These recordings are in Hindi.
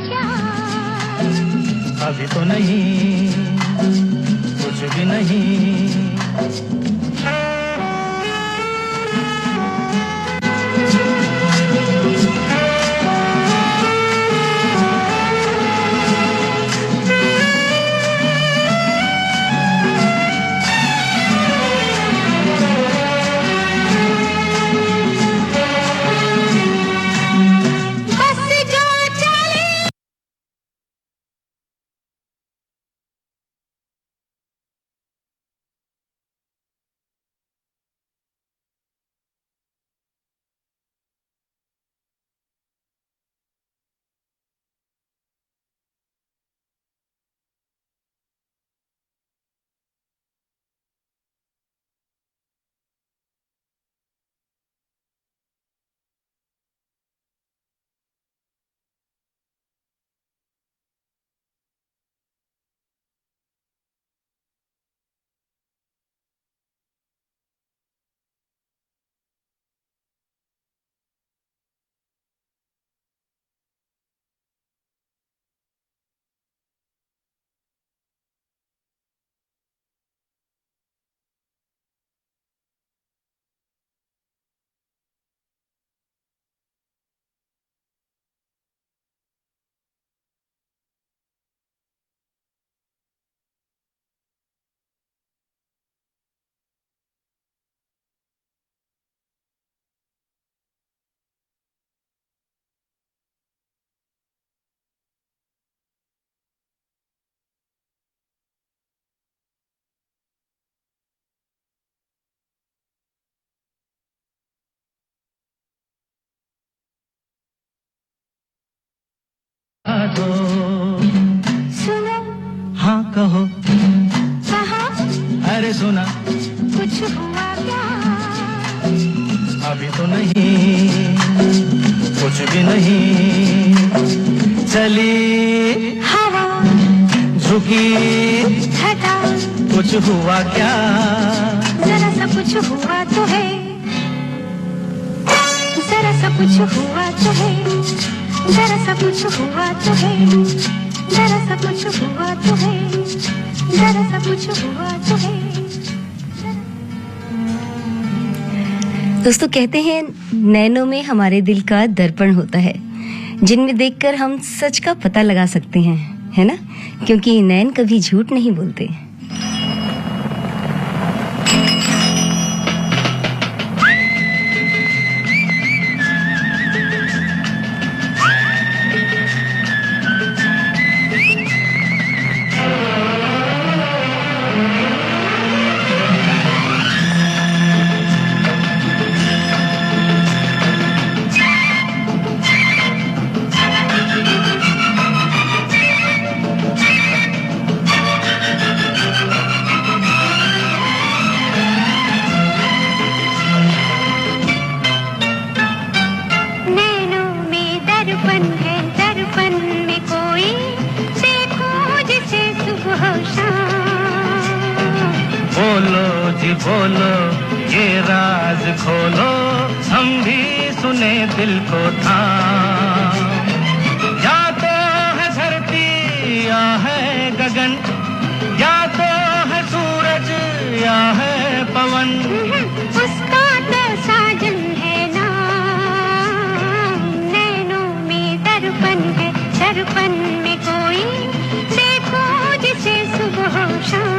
क्या? अभी तो नहीं, कुछ भी नहीं। दो सुनो, हाँ कहो, कहा, अरे सुना, कुछ हुआ क्या? अभी तो नहीं, कुछ भी नहीं। चली हवा, झुकी घटा, कुछ हुआ क्या? जरा सा कुछ हुआ तो है, जरा सा कुछ हुआ तो है, जरा सा कुछ हुआ तो है, जरा सा कुछ हुआ तो है, जरा सा कुछ हुआ तो है। दोस्तों कहते हैं नैनों में हमारे दिल का दर्पण होता है, जिनमें देखकर हम सच का पता लगा सकते हैं, है ना? क्योंकि नैन कभी झूठ नहीं बोलते। बोलो ये राज खोलो, हम भी सुने दिल को थाम। या तो है धरती या है गगन, या तो है सूरज या है पवन, उसका तो साजन है नाम। नैनों में दर्पण है, दर्पण में कोई देखो जिसे सुबह शाम।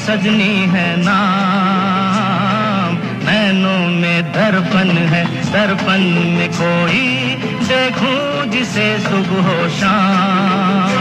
सजनी है नाम, नैनों में दर्पण है, दर्पण में कोई देखूं जिसे सुबह हो शाम।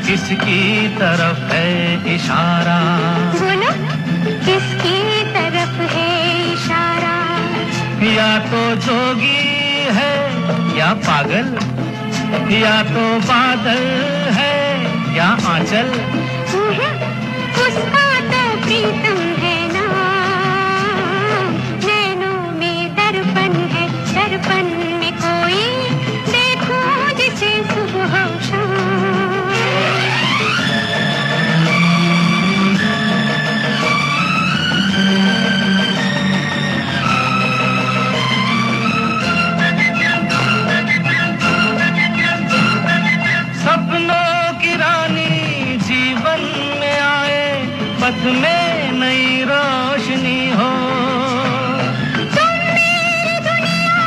किसकी तरफ है इशारा, बोलो किसकी तरफ है इशारा? या तो जोगी है या पागल, या तो बादल है या आंचल, उसका तो प्रीतम है ना। नैनों में दर्पण है, दर्पण में कोई देखो जिसे सुबह हो शाम। पथ में नई रोशनी हो, तुम मेरी दुनिया,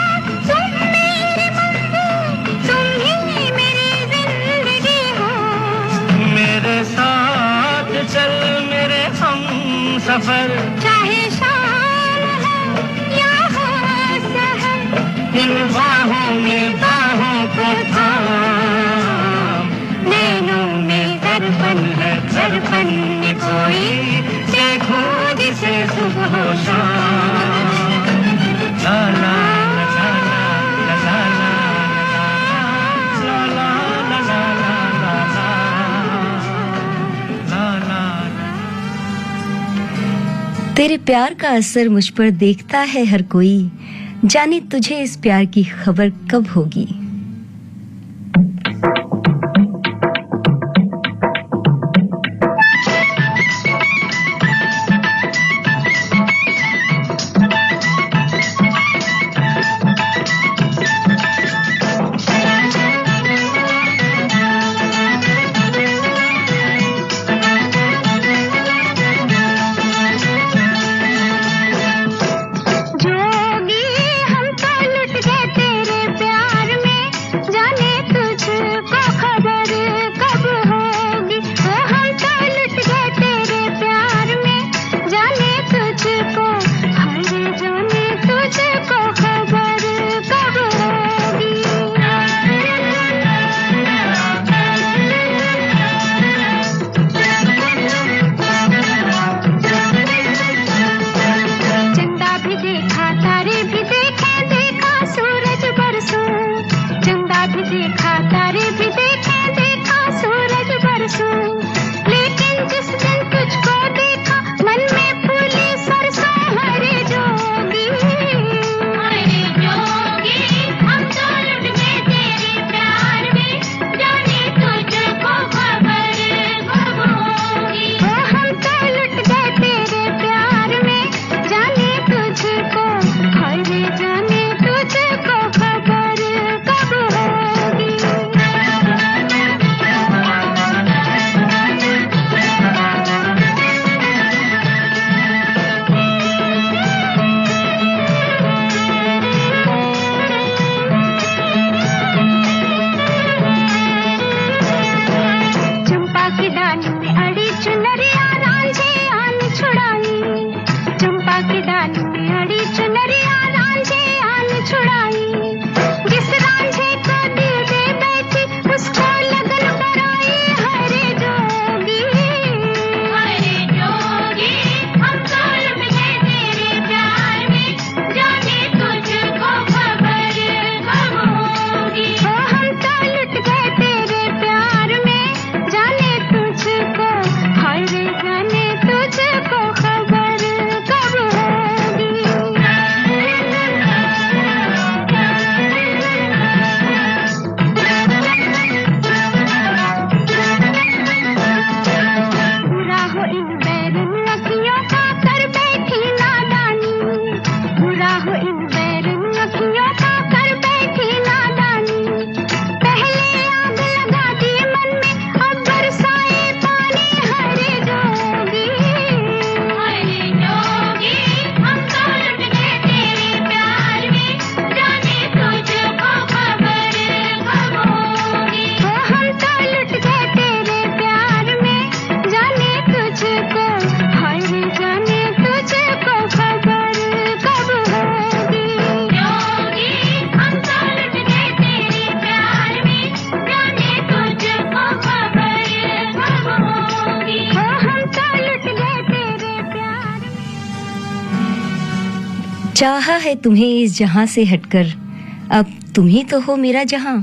तुम मेरी मंजिल, तुम ही मेरी जिंदगी हो। मेरे साथ चल मेरे हम सफर, चाहे शाम हो या हो सहर, इन बाहों में बाहों को थाम। नैनों में दर्पण है, दर्पण में कोई देखो जिसे सुबह हो शाम। ला ला ला ला ला ला ला ला ला ला ला ला। तेरे प्यार का असर मुझ पर देखता है हर कोई, जाने तुझे इस प्यार की खबर कब होगी। जोगी हम तो लुट गए तेरे प्यार में, चाहा है तुम्हें इस जहां से हटकर, अब तुम ही तो हो मेरा जहां,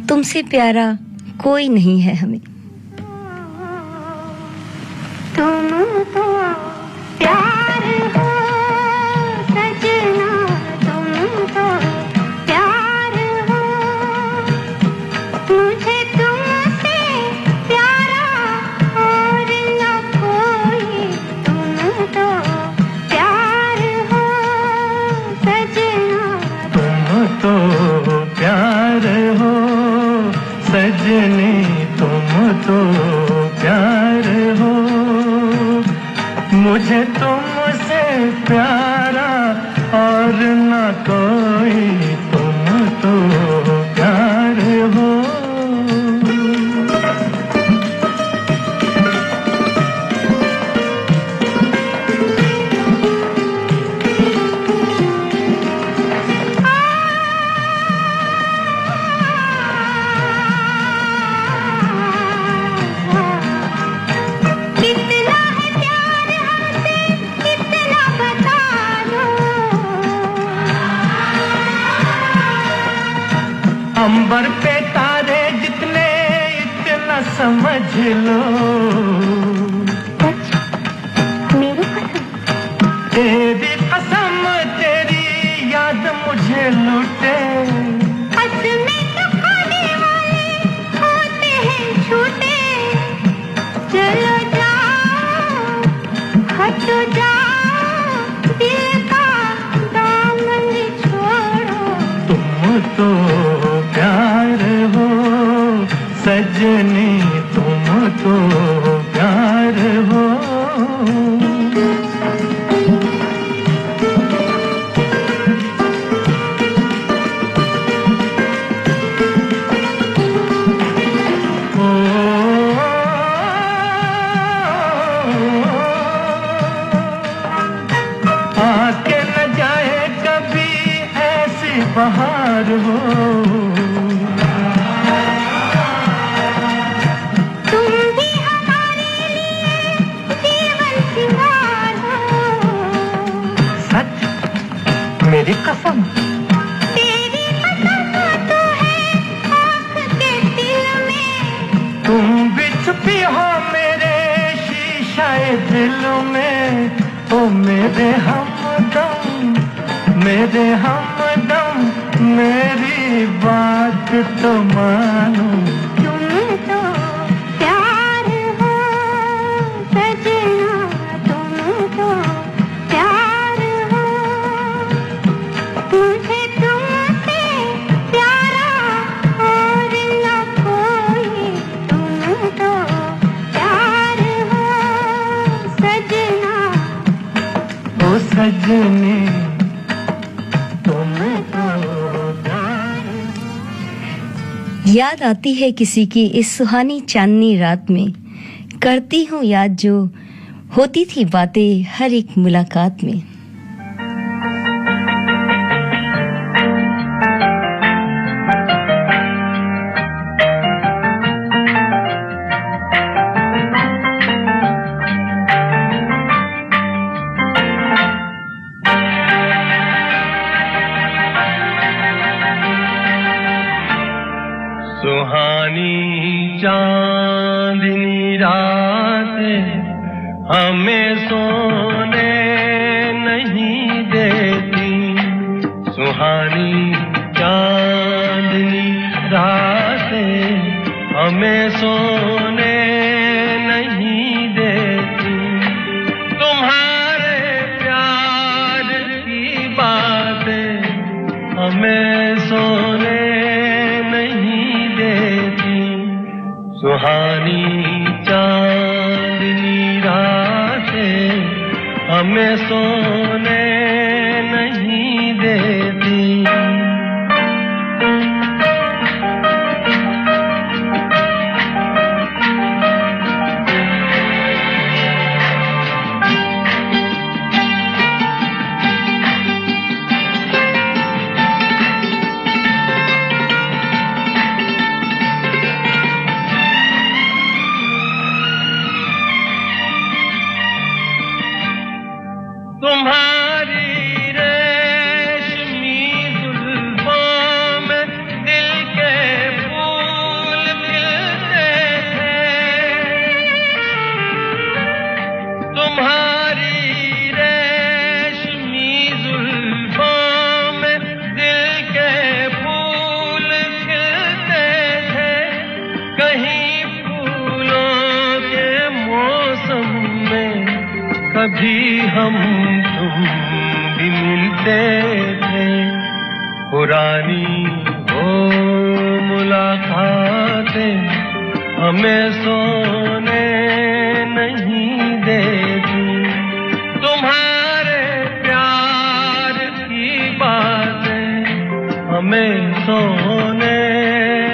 तुमसे प्यारा कोई नहीं है हमें। तुम तो प्यार हो सजना, तुम तो प्यार हो, मुझे तुमसे प्यारा और न कोई। तुम तो प्यार हो सजना, तुम तो प्यार हो सजनी, तुम तो प्यार हो, मुझे तुमसे प्यारा और न कोई। तुम तो प्यार हो। कितना है प्यार हमसे, कितना बता दो। अंबर पे तारे जितने इतना समझ लो, सच मेरी कसम, तेरी कसम तेरी याद मुझे लुटे। में तो खाने वाले होते हैं झूठे। चलो जाओ, हट जाओ, दिल का दामन छोड़ो। तुम तो प्यार हो सजनी, तुम तो प्यार हो। आके न जाए कभी ऐसी बहार हो, तुम भी हमारे लिए जीवन सिंगार हो। सच मेरी कसम, तेरी कसम तो है आँख के दिल में। तुम भी छुपी हो मेरे शीशाए दिल में। ओ मेरे हमदम, मेरे हमदम, मेरी बात तो मानो। तुम तो प्यार हो सजना, तुम तो प्यार हो, मुझे तुमसे प्यारा और न कोई। तुम तो प्यार हो सजना, ओ सजनी तुम तो प्यार। याद आती है किसी की इस सुहानी चांदनी रात में, करती हूँ याद जो होती थी बातें हर एक मुलाकात में। सुहानी चांदनी रातें हमें सोने नहीं देती। सुहानी चांदनी रातें हमें सोने नहीं देती। तुम्हारे प्यार की बातें हमें सोने नहीं देती। सुहानी चांदनी रातें हमें सोने नहीं देती। तुम्हारे कभी हम तुम भी मिलते थे, पुरानी वो मुलाकातें हमें सोने नहीं देती। तुम्हारे प्यार की बातें हमें सोने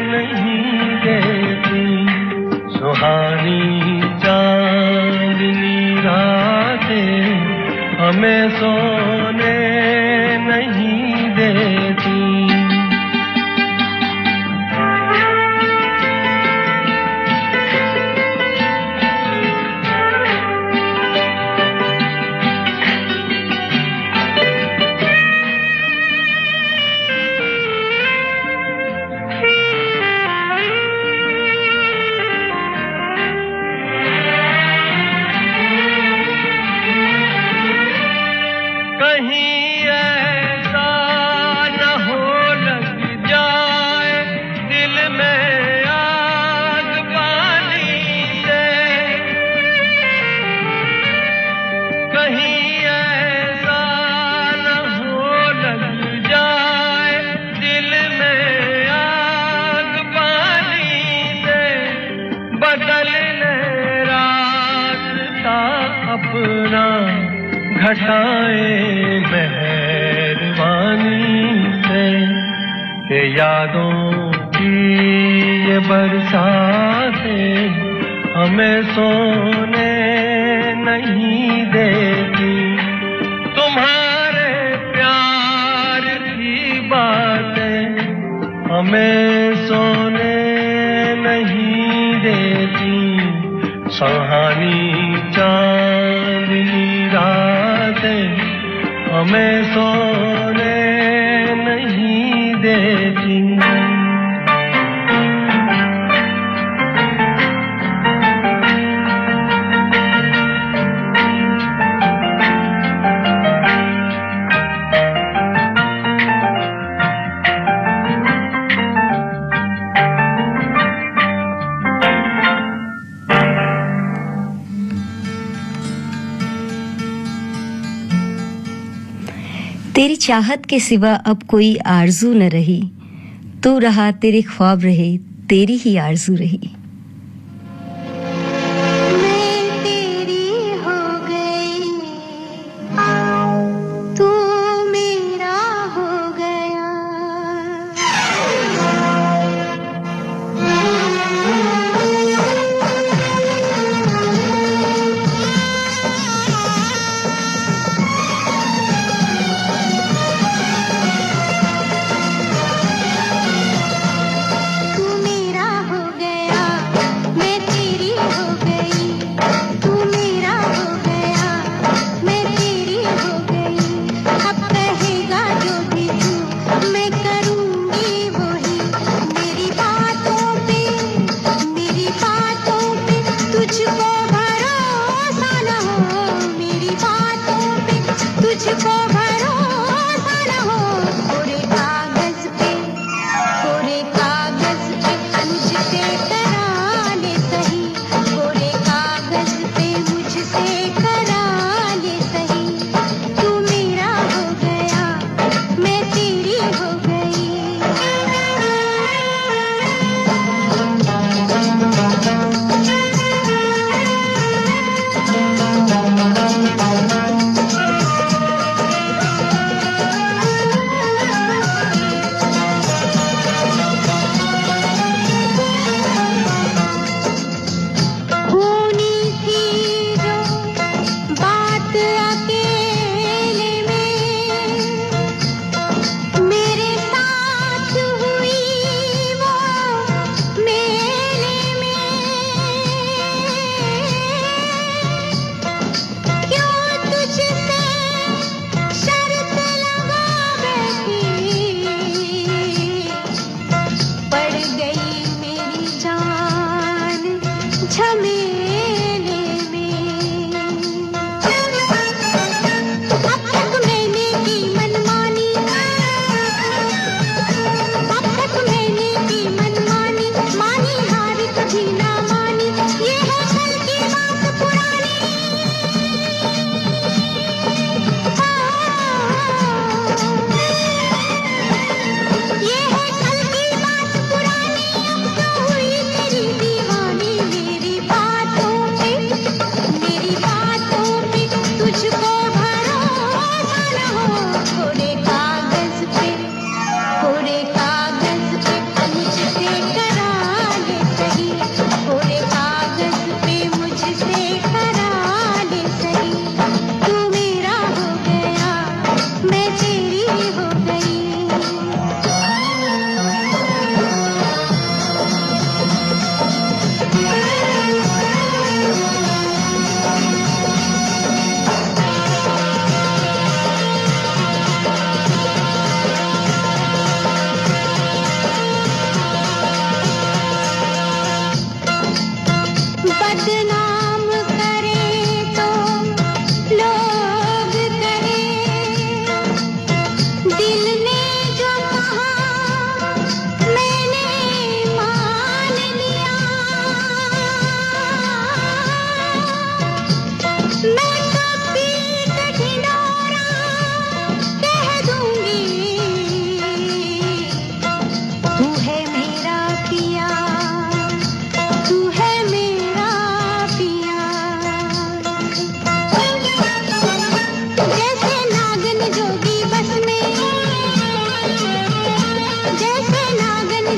नहीं देती। सुहानी चांदनी रातें हमें सोने नहीं देती। अपना घटाए मेहरबानी से, के यादों की ये बरसातें हमें सोने नहीं देती। तुम्हारे प्यार की बातें हमें सोने नहीं देती। सुहानी चांदनी रातें हमें सोने नहीं देती। तेरी चाहत के सिवा अब कोई आरज़ू न रही, तू रहा तेरे ख्वाब रहे, तेरी ही आरज़ू रही। मैं तेरी हो गई, तू मेरा हो गया। तू मेरा हो गया।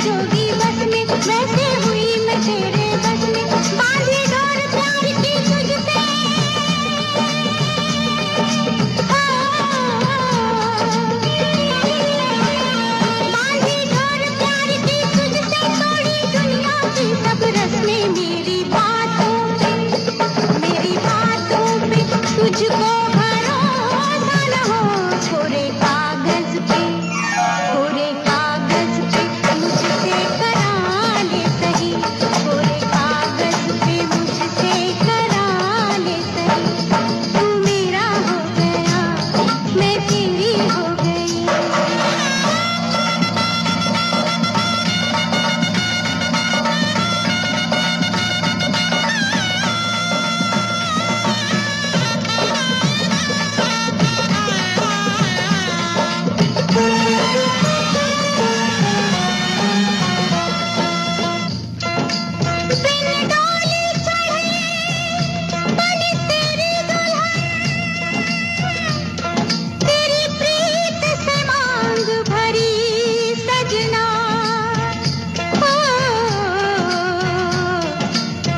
जोगी बस में, वैसे हुई मैं तेरे बस में, बांधी डोर प्यार की तुझसे, बांधी डोर प्यार की तुझसे, तोड़ी दुनिया की सब रस्में, मेरी बातों पे तुझको भरोसा न हो, कोरे कागज पे मुझसे करा ले सही, कोरे कागज पे मुझसे करा ले सही, तू मेरा हो गया मैं तेरी हो गई।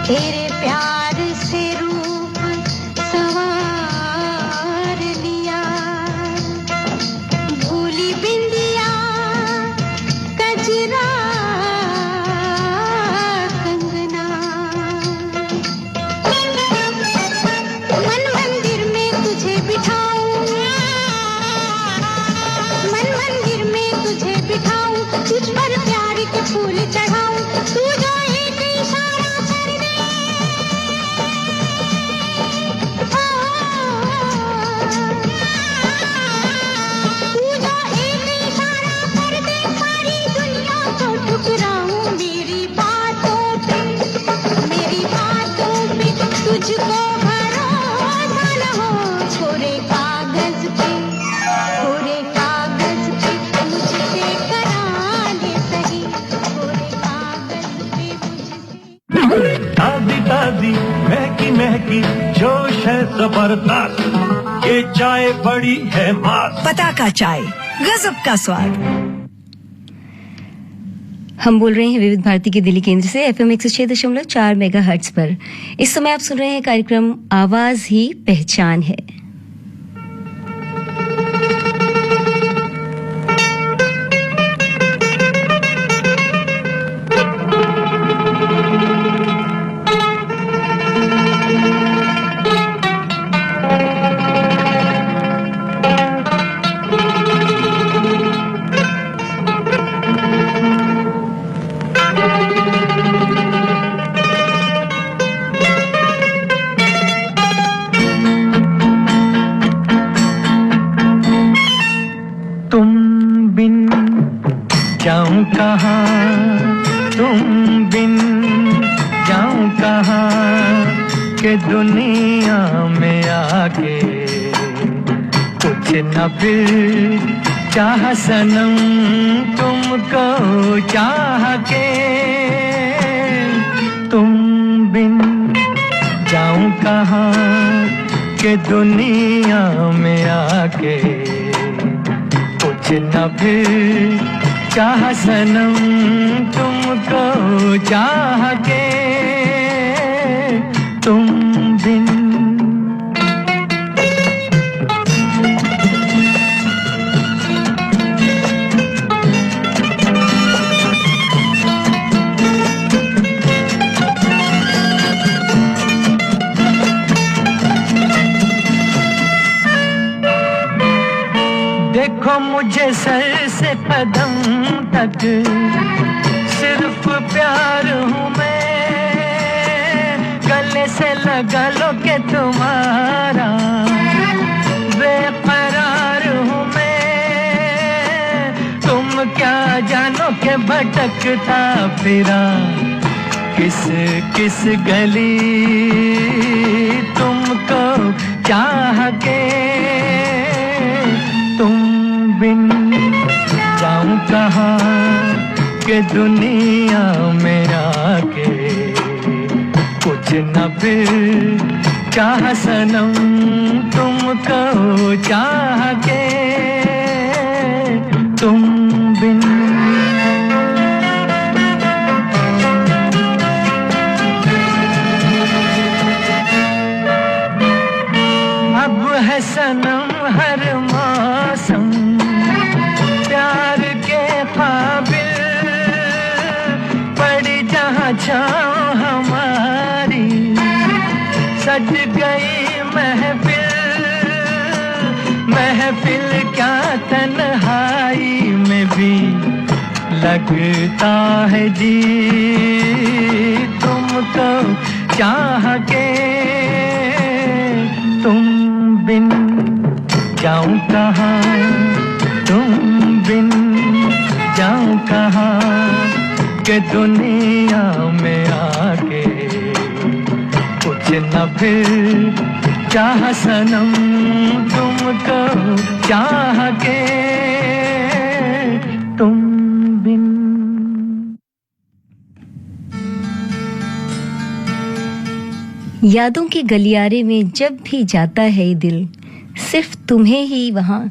तेरे प्यार से रूप संवार लिया, भूली बिंदिया कजरा कंगना, मन मंदिर में तुझे बिठाऊं, मन मंदिर में तुझे बिठाऊं, तुझ पर प्यार के फूल चढ़ाऊं, तू जो एक इशारा कर दे, तू जो एक इशारा कर दे, सारी दुनिया को ठुकराऊं, मेरी बातों पे तुझको भरोसा न हो, कोरे कागज पे मुझसे करा ले सही, कोरे कागज पे मुझसे। ताजी ताजी महकी महकी जोश है जबरदस्त, ये चाय बड़ी है मस्त। पताका चाय, गजब का स्वाद। हम बोल रहे हैं विविध भारती के दिल्ली केंद्र से FM 106.4 मेगाहर्ट्ज पर। इस समय आप सुन रहे हैं कार्यक्रम आवाज ही पहचान है। दुनिया में आके कुछ न फिर चाह सनम तुमको चाह के, तुम बिन जाऊं कहाँ के दुनिया में आके कुछ न फिर चाह सनम तुमको चाह के, तुम बिन। देखो मुझे सर से कदम तक सिर्फ प्यार हूँ मैं, गले से लगा लो के तुम्हारा बेकरार हूँ मैं, तुम क्या जानो के भटकता फिरा किस किस गली तुमको चाह के, तुम बिन जाऊं कहाँ के दुनिया में आके कुछ न फिर चाह सनम तुमको चाह के, तुम बिन। शाम हमारी सज गई महफिल, महफिल क्या तन्हाई में भी लगता है जी तुमको चाह के। तुम बिन जाऊं कहाँ, तुम बिन जाऊं कहाँ, के दुनिया में आके कुछ न फिर चाह सनम तुमको चाह के। तुम बिन। यादों के गलियारे में जब भी जाता है ये दिल, सिर्फ तुम्हें ही वहां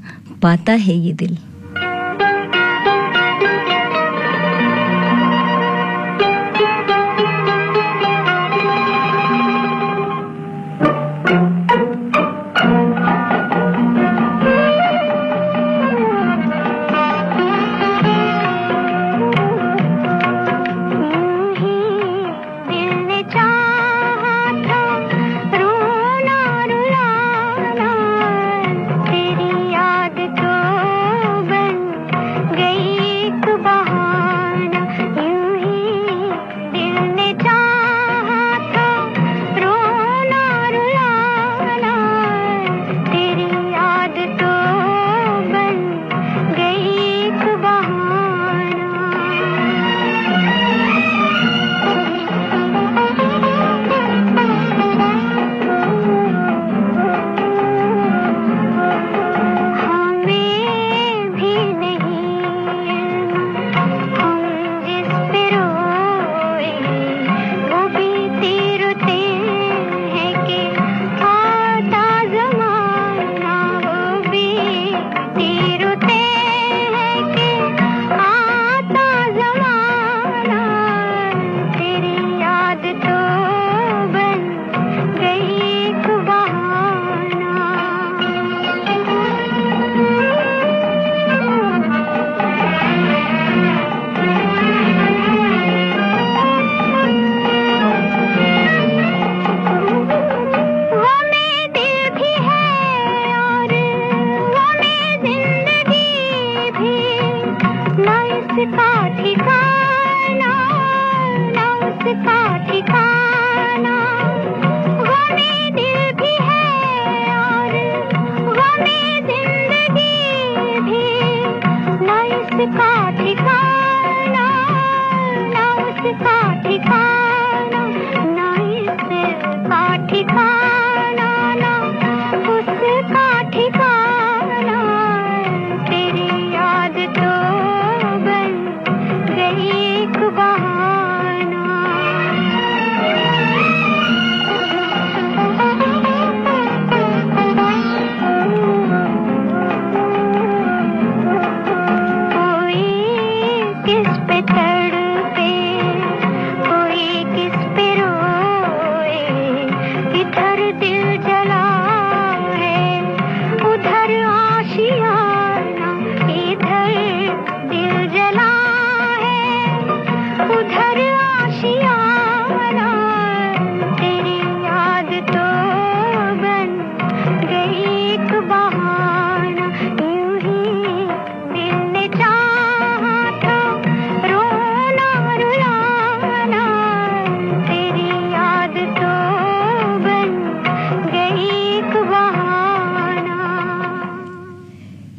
पाता है ये दिल।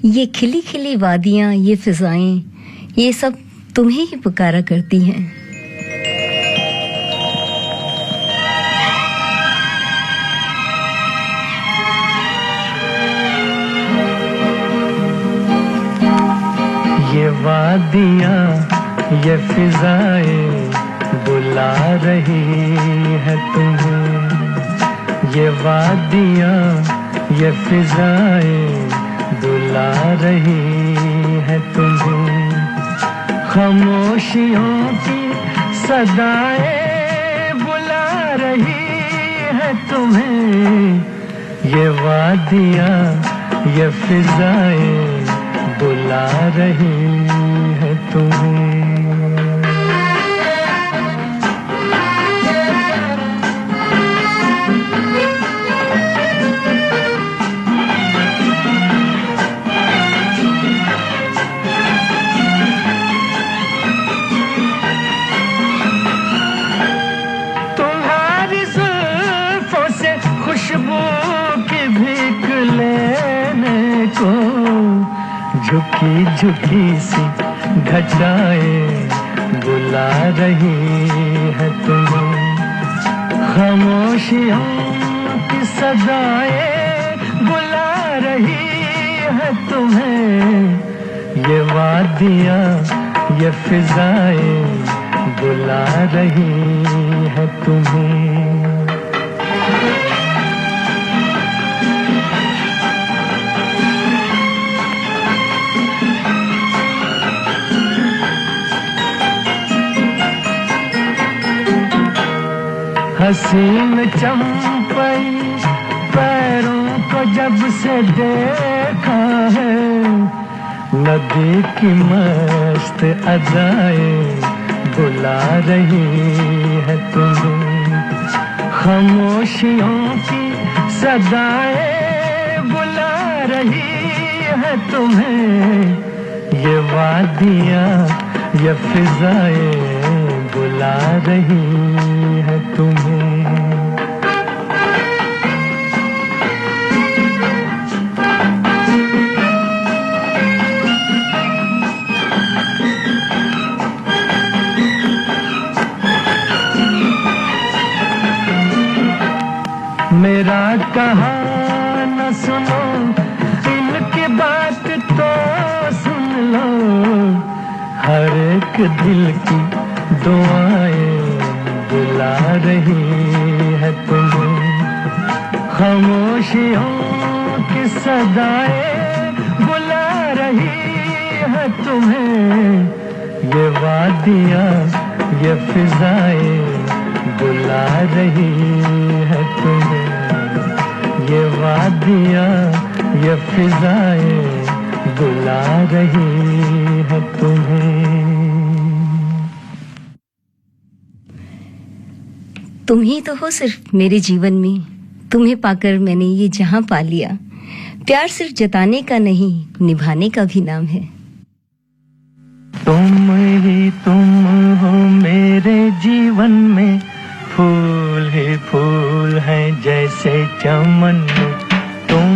ये खिली खिली वादियां, ये फिजाएं, ये सब तुम्हें ही पुकारा करती हैं। ये वादियां, ये फिजाएं बुला रही है तुम्हें। ये वादियां, ये फिजाएं बुला रही है तुम्हें। खामोशियों की सदाएं बुला रही है तुम्हें। ये वादियां, ये फिजाएं बुला रही है तुम्हें। की झुकी सी घटाए बुला रही है तुम्हें, खामोशियों की सदाएं बुला रही है तुम्हें, ये वादियाँ ये फिजाएं बुला रही है तुम्हें। हसीन चंपई पैरों को जब से देखा है, नदी की मस्त अदाएं बुला रही है तुम्हें, खामोशियों की सदाएं बुला रही है तुम्हें, ये वादियाँ ये फिजाएं बुला रही है तुम्हें। मेरा कहा न सुनो, इनकी बात तो सुन लो, हर एक दिल की दुआएं बुला रही है तुम्हें, खामोशियों की सदाएं बुला रही है तुम्हें, ये वादियाँ ये फिजाएं बुला रही है तुम्हें, ये वादियाँ ये फिजाएं बुला रही है तुम्हें। तुम ही तो हो सिर्फ मेरे जीवन में, तुम्हें पाकर मैंने ये जहां पा लिया, प्यार सिर्फ जताने का नहीं निभाने का भी नाम है। तुम ही तुम हो मेरे जीवन में, फूल ही फूल हैं जैसे चमन में, तुम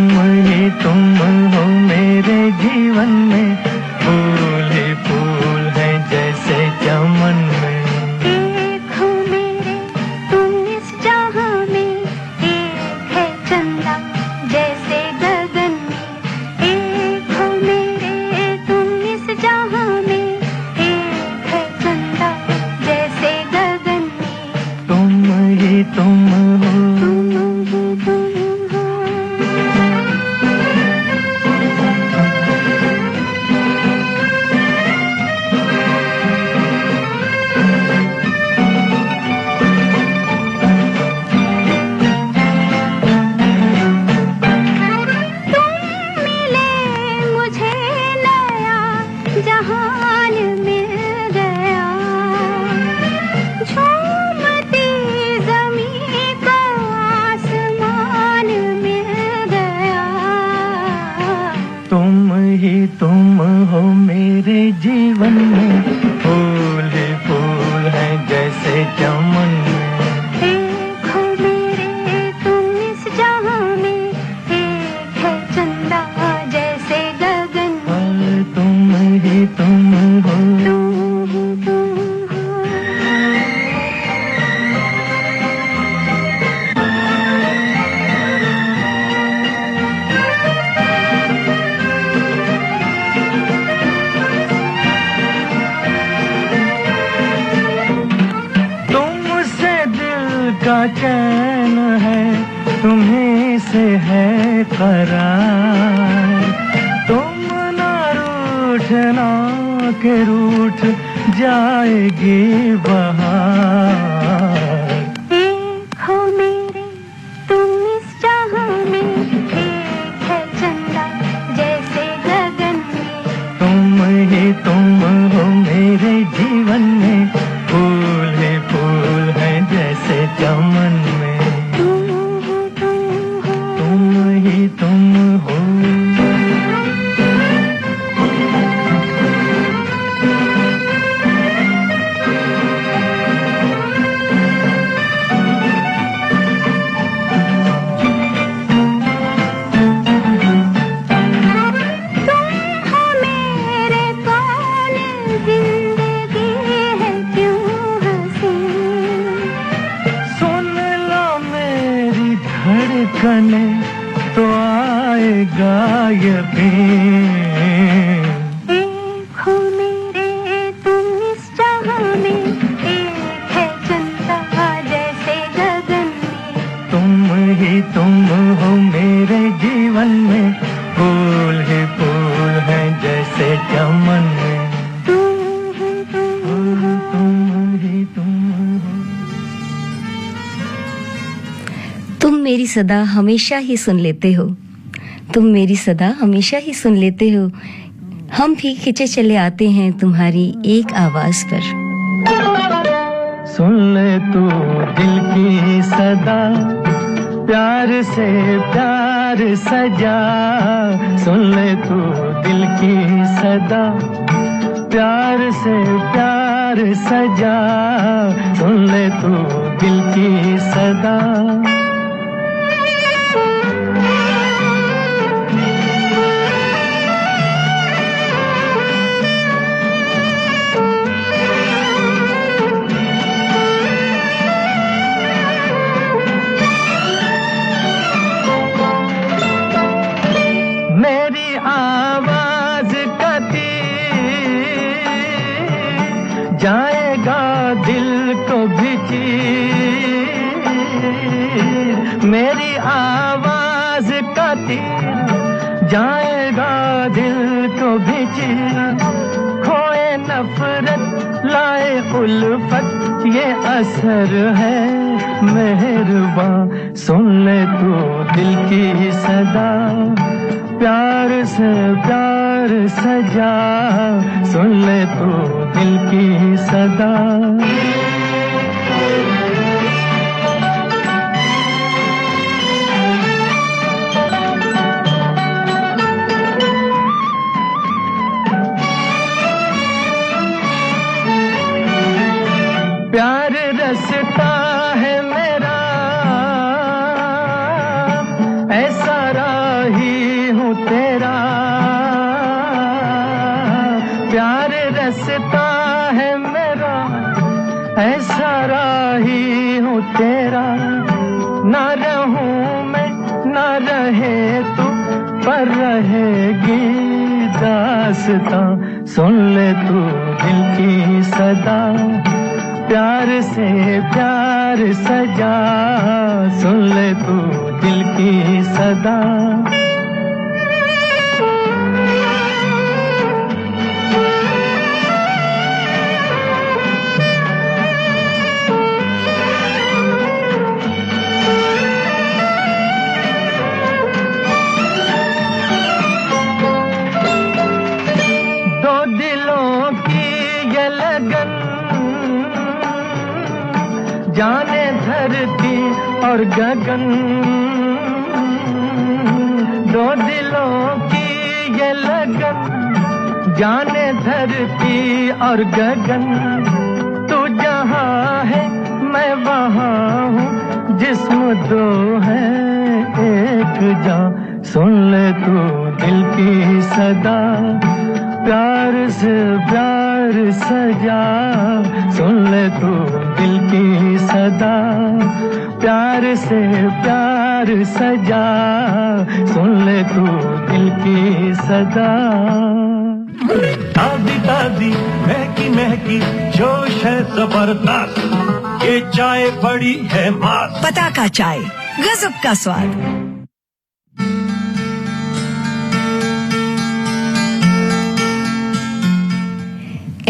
ही तुम हो मेरे जीवन में, फूल ही फूल हैं जैसे चमन में। एक हो मेरे तुम इस जहां में, एक है चंदा जैसे गगन में, एक हो मेरे तुम इस जहां में, एक है चंदा जैसे गगन में, तुम ही तुम हो, तुम ही तुम हो। जहान मिल गया, झूमती ज़मीं को आसमान मिल गया, तुम ही तुम हो मेरे जीवन में, फूल ही फूल हैं जैसे चमन में। एक हो मेरे तुम इस जहां में, एक है चंदा जैसे गगन में, तुम ही तुम हो, तुम ही तुम हो। तुमसे दिल का चैन है, तुम्हीं से है करार, तुम ना रूठना के रूठ जाएगी बहार। एक हो मेरे तुम इस जहां में, एक है चंदा जैसे गगन में, तुम ही तुम हो मेरे जीवन में, फूल ही फूल हैं जैसे चमन में, तुम ही तुम हो। तुम ही तुम हो। धड़कने तो आएगा यकीन। एक हो मेरे तुम इस जहां में, एक है चंदा जैसे गगन में। तुम हो मेरे जीवन में, फूल ही फूल हैं जैसे चमन में। तुम ही तुम हो। तुम मेरी सदा हमेशा ही सुन लेते हो, तुम मेरी सदा हमेशा ही सुन लेते हो। हम भी खिंचे चले आते हैं तुम्हारी एक आवाज पर। सुन ले तू दिल की सदा, प्यार से प्यार सजा। सुन ले तू दिल की सदा, प्यार से प्यार सजा। सुन ले तू दिल की सदा। मेरी आवाज का तीर जाएगा दिल को भी चीर। मेरी आवाज का तीर जाएगा दिल को भी चीर। खोए नफरत लाए उल्फत, ये असर है मेहरबां। सुन ले तू दिल की सदा, प्यार से प्यार सजा। सुन ले तू दिल की सदा। प्यार रसता है मेरा, ऐसा राही हूँ तेरा। प्यार रसता है मेरा, ऐसा राही हूँ तेरा। ना रहूं मैं ना रहे तू, पर रहेगी दास्तां। सुन ले तू दिल की सदा, प्यार से प्यार सजा। सुन ले तू दिल की सदा। दो दिलों की ये लगन, जाने धरती और गगन। दो दिलों की ये लगन, जाने धरती और गगन। तू जहाँ है मैं वहाँ हूँ, जिस्म दो है एक जान। सुन ले तू दिल की सदा, प्यार से प्यार सजा। सुन ले तू दिल की सदा, प्यार से प्यार सजा। सुन ले तू दिल की सदा। ताजी ताजी महकी महकी जोश है जबरदस्त, ये चाय बड़ी है मस्त। पता का चाय, गजब का स्वाद।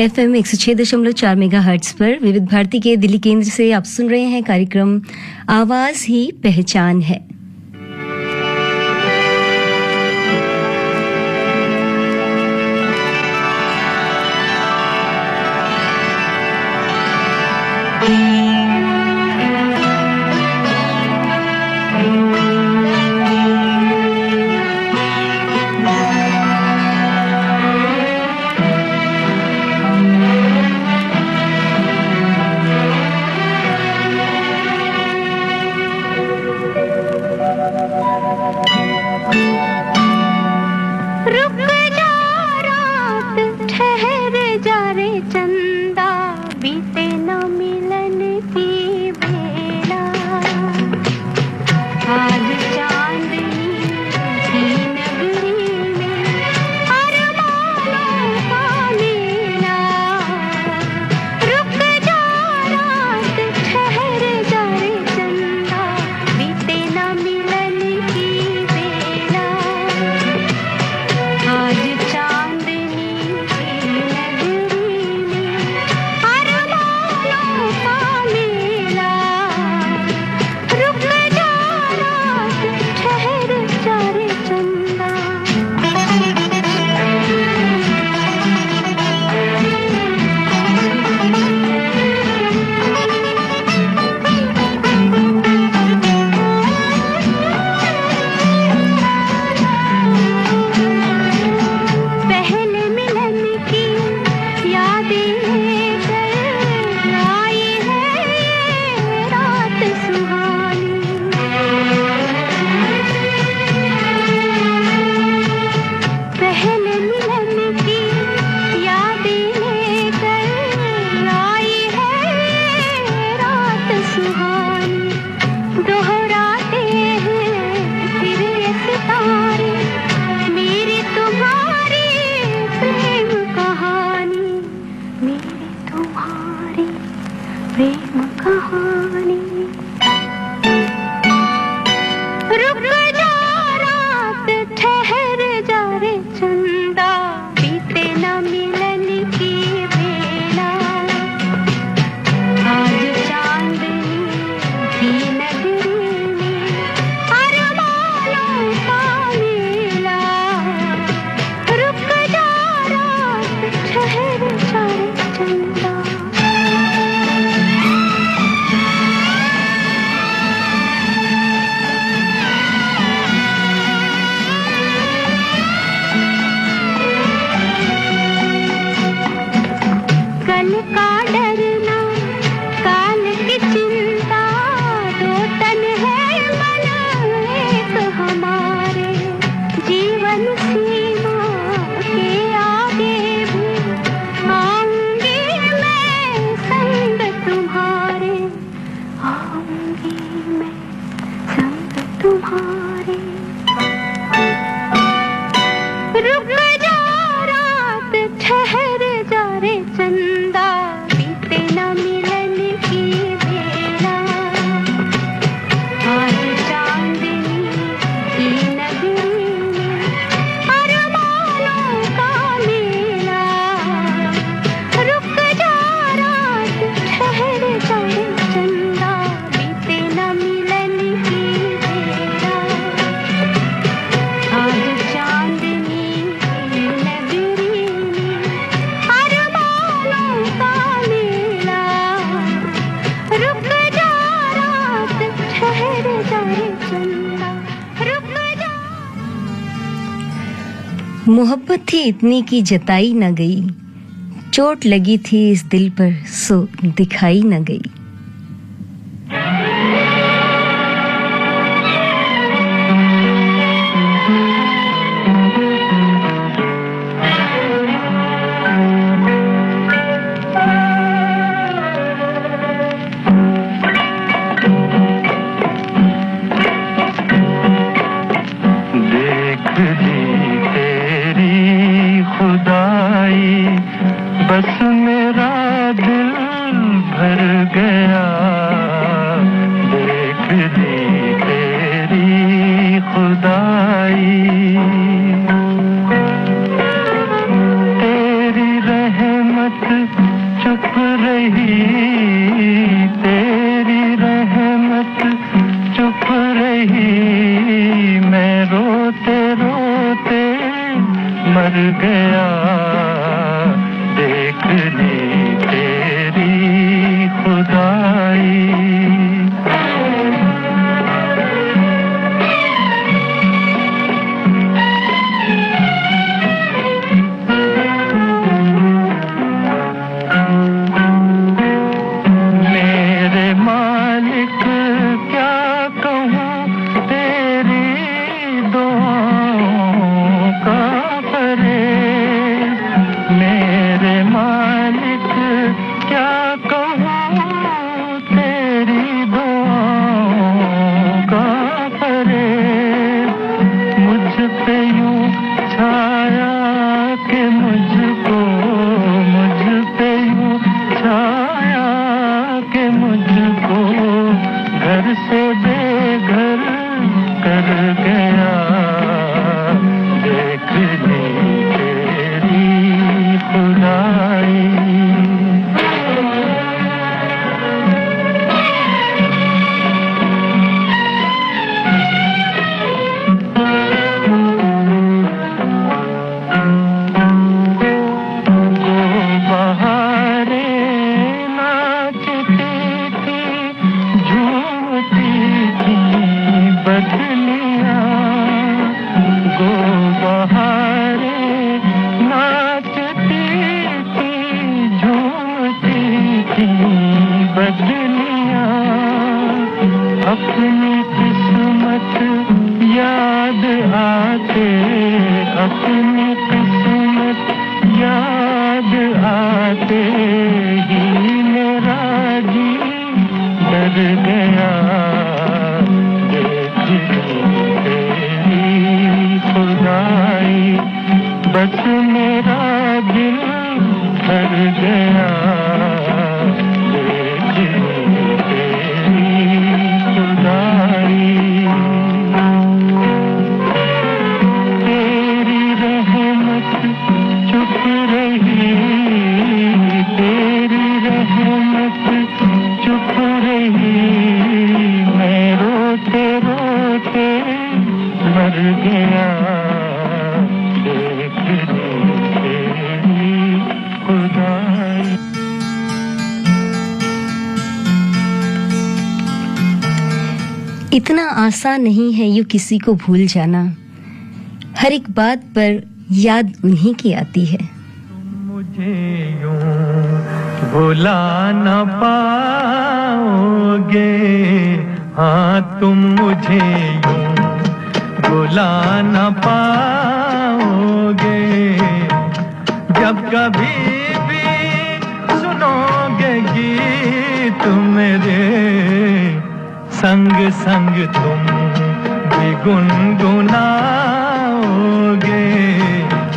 FM 106.4 मेगाहर्ट्ज पर विविध भारती के दिल्ली केंद्र से आप सुन रहे हैं कार्यक्रम आवाज ही पहचान है। ठहर जा रे चंदा, बीते न मिलन की प्रेम कहानी। रुक जा रात ठहर जा रे चंदा, बीते न मिलन की बेला। आज चांदनी थी नगरी में, अरमानों का मेला। रुक जा रात ठहर जा रे चंदा। कल का डरना, काल की चिंता, दो तन है मन एक हमारे। जीवन सीमा के आगे भी आऊंगी मैं संग तुम्हारे। आऊंगी मैं संग तुम्हारे। रुक जा रात ठहर जा रे चंदा, बीते न मिलन की बेला। आज चांदनी की नगरी में, अरमानों का मेला। रुक जा रात ठहर जा रे चंदा, बीते न मिलन की बेला। आज चांदनी की नगरी में, अरमानों का मेला। रुक जा रात ठहर जा रे चंदा। रुक जा। मोहब्बत थी इतनी की जताई न गई, चोट लगी थी इस दिल पर सो दिखाई न गई। देख ली तेरी खुदाई, बस मेरा दिल भर गया। देख ली तेरी खुदाई, तेरी रहमत चुप रही, तेरी रहमत चुप रही। मैं रोते रोते मर गया। देख ली तेरी खुदाई। मेरे मालिक क्या कहूँ तेरी दुआओं का फरेब। मेरे मालिक क्या कहूँ तेरी दुआओं का फरेब। मुझ पे यूं छाया कि मुझको, मुझ पे यूं छाया कि मुझको घर से बेघर कर गया। देख ली तेरी खुदाई। बहारें नाचती थी, झूमती थी बदलियां। गो बहारें नाचती थी, झूमती थी बदलियां। अपनी किस्मत याद आते, अपनी किस्मत याद आते ही मेरा जी डर गया। देख ली तेरी खुदाई, बस मेरा दिल भर गया। देख इतना आसान नहीं है यूं किसी को भूल जाना, हर एक बात पर याद उन्हीं की आती है। मुझे यूं भुला न पाओगे, हाँ तुम मुझे यूं भुला न पाओगे, जब कभी भी सुनोगे गीत मेरे, संग संग तुम भी गुनगुनाओगे,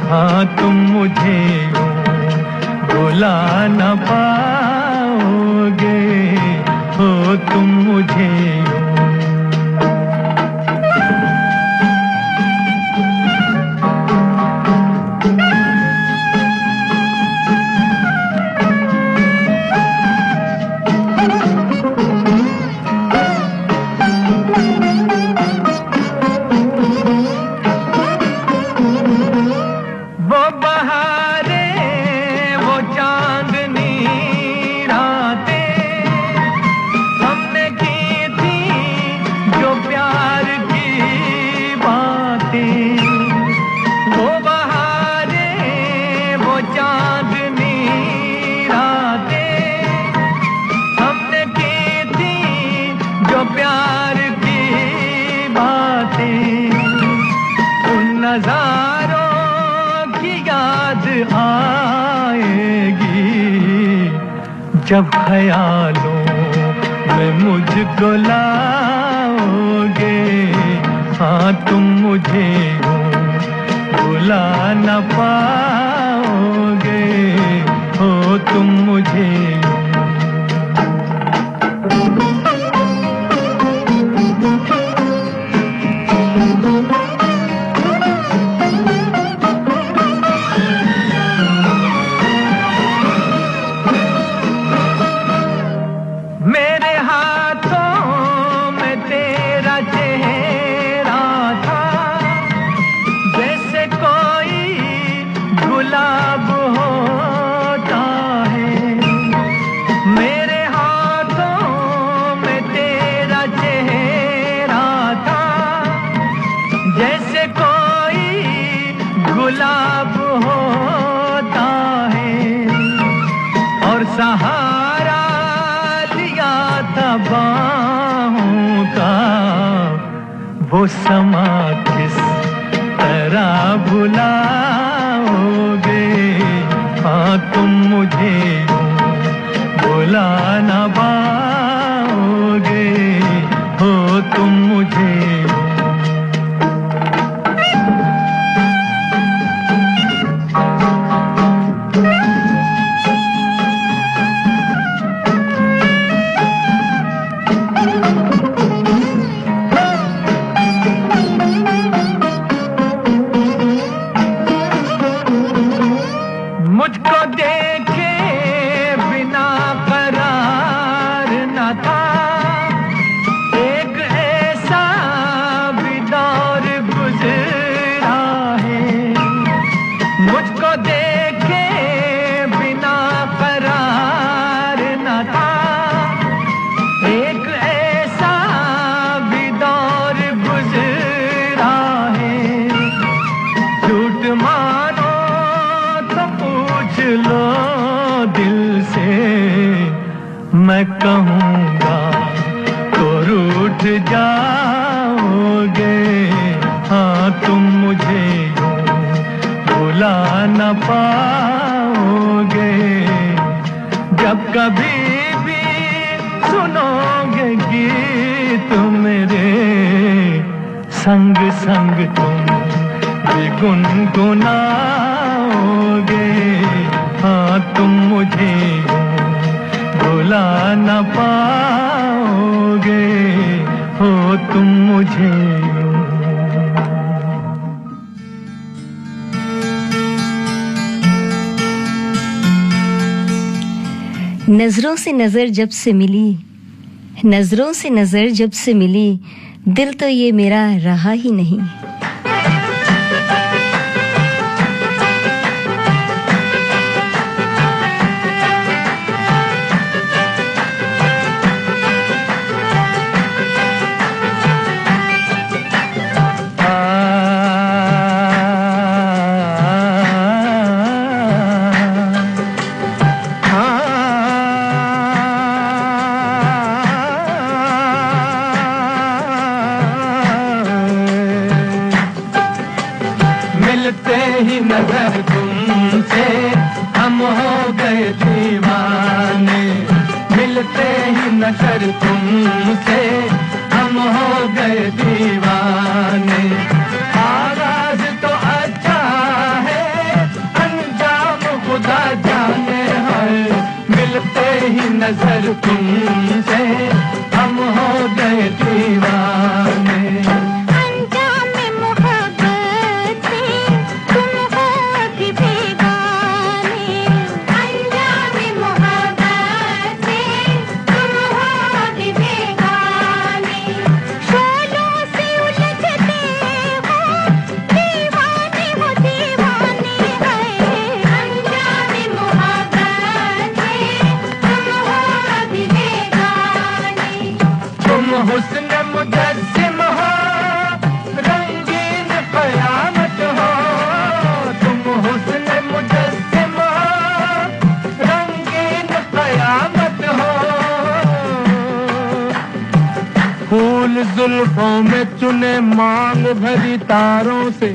हाँ तुम मुझे यूं भुला न पाओगे, हो तुम मुझे यूं। जब ख्यालों में मुझको लाओगे, हाँ तुम मुझे यूं भुला न पाओगे, हो तुम मुझे यूं। सहारा लिया था बाहों का, वो समा किस तरह भुलाओगे, हाँ तुम मुझे यूं भुला न पाओगे, हो तुम मुझे मैं कहूँगा तो रूठ जाओगे, हाँ तुम मुझे यूं भुला न पाओगे, जब कभी भी सुनोगे गीत मेरे, संग संग तुम भी गुनगुनाओगे, हाँ तुम मुझे भुला न पाओगे, हो तुम मुझे। नजरों से नजर जब से मिली, नजरों से नजर जब से मिली, दिल तो ये मेरा रहा ही नहीं। नजर तुमसे हम हो गए दीवाने, मिलते ही नजर तुमसे हम हो गए दीवाने। आगाज तो अच्छा है, अंजाम खुदा जाने है, मिलते ही नजर तुमसे हम हो गए दीवाने। अंजाम मोहब्बत से तुम हो अभी बेगाने, अंजाम मोहब्बत से तुम हो अभी बेगाने। शोलों से उलझते हो दीवाने हैं, अंजाम मोहब्बत से तुम हो अभी बेगाने। तुम हुस्न मुजस्सिम हो, रंगीन क़यामत हो, तुम हुस्न मुजस्सिम हो, रंगीन क़यामत हो। फूल जुल्फों में चुने मांग भरी तारों से,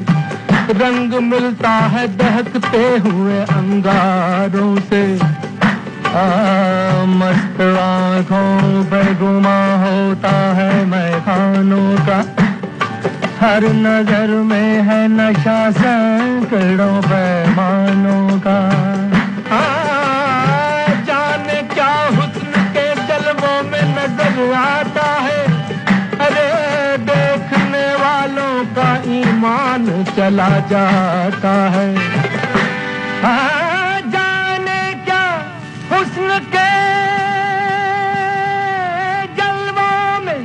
रंग मिलता है दहकते हुए अंगारों से। मस्त आँखों पर गुमा होता है मैखानों का, हर नजर में है नशा सैकड़ों पैमानों का। जाने क्या हुस्न के जलवों में नजर आता है, अरे देखने वालों का ईमान चला जाता है। जाने क्या हुस्न के जलवों में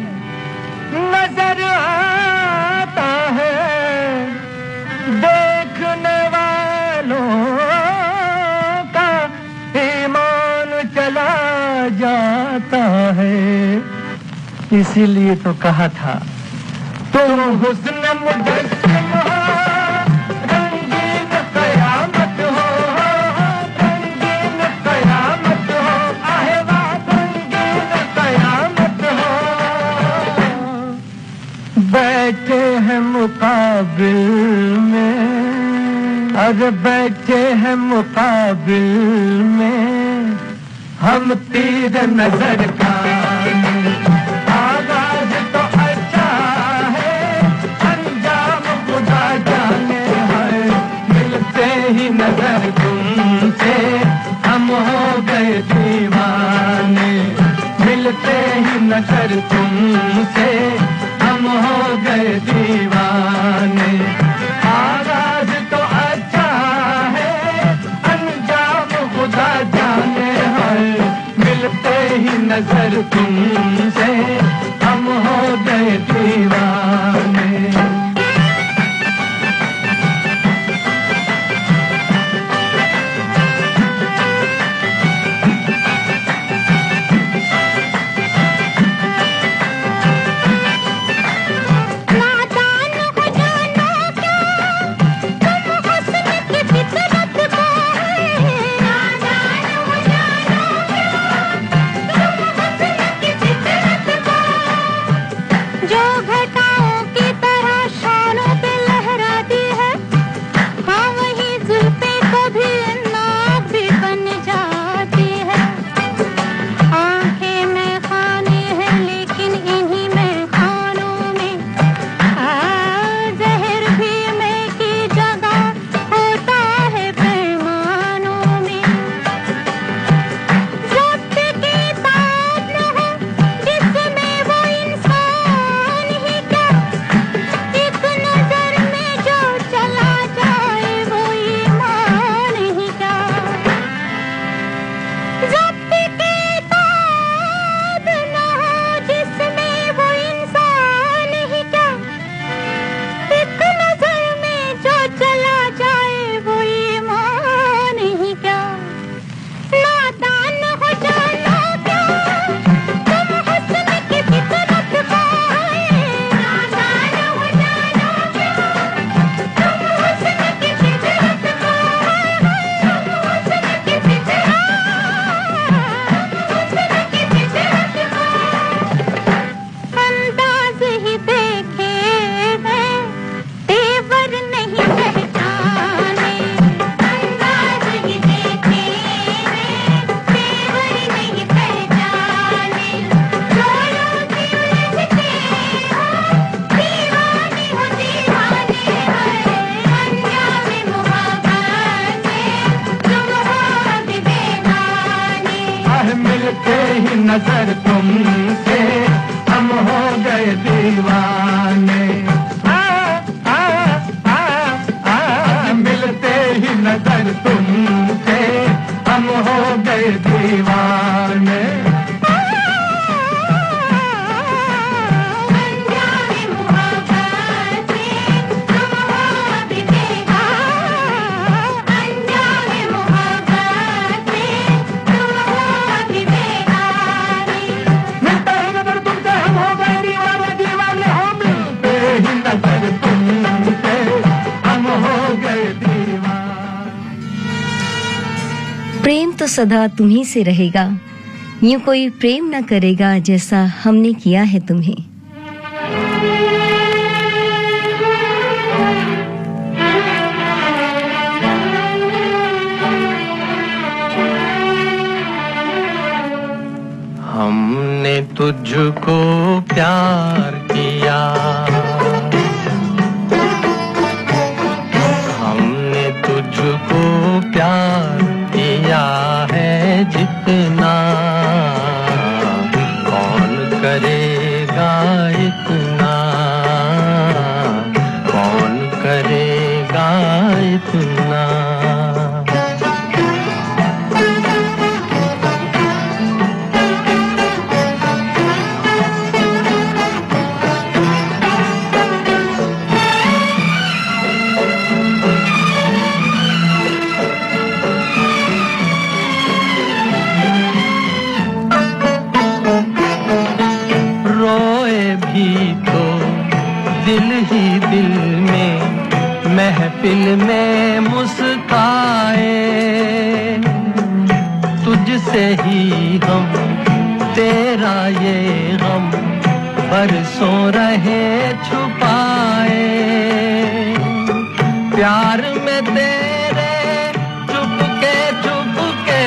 नजर आता है, देखने वालों का ईमान चला जाता है। इसीलिए तो कहा था तुम हुस्न मुजस्सिम हो, रंगीन क़यामत हो, रंगीन क़यामत हो, आहे वाह रंगीन क़यामत हो। बैठे हैं मुकाबिल में, अगर बैठे हैं मुकाबिल में, हम तीर नजर का। आगाज तो अच्छा है, अंजाम खुदा जाने है, मिलते ही नजर तुमसे हम हो गए दीवाने, मिलते ही नजर तुमसे हम हो गए दीवाने। आगाज तो अच्छा है, अंजाम खुदा जाने है, मिलते ही नजर तुमसे हम हो गए दीवाने। नादान हो जानो क्या तुम हुस्न की फितरत को है, नादान हो जानो क्या तुम हुस्न की फितरत को। जो घटाओं की नजर तुमसे हम हो गए दीवाने। मिलते ही नजर तुमसे हम हो गए दीवाने। प्रेम तो सदा तुम्ही से रहेगा, यूं कोई प्रेम न करेगा जैसा हमने किया है तुम्हें। हमने तुझको प्यार किया, हमने तुझको प्यार किया है जितना, कौन करेगा इतना, कौन करेगा इतना। दिल ही दिल में महफिल में मुस्काए, तुझसे ही हम तेरा ये गम बरसों रहे छुपाए। प्यार में तेरे चुपके चुपके,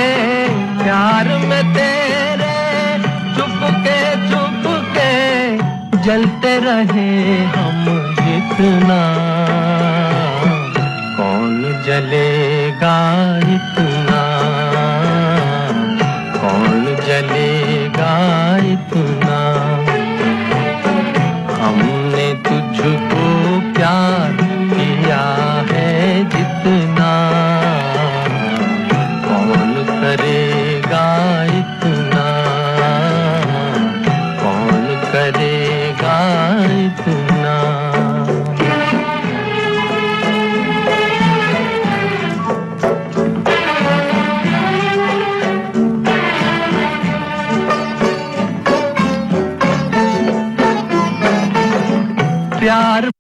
प्यार में तेरे चुपके चुपके जलते रहे हम इतना, कौन जलेगा इतना, कौन जलेगा इतना। हमने तुझको प्यार किया है जितना, कौन करेगा इतना, कौन करेगा इतना। प्यार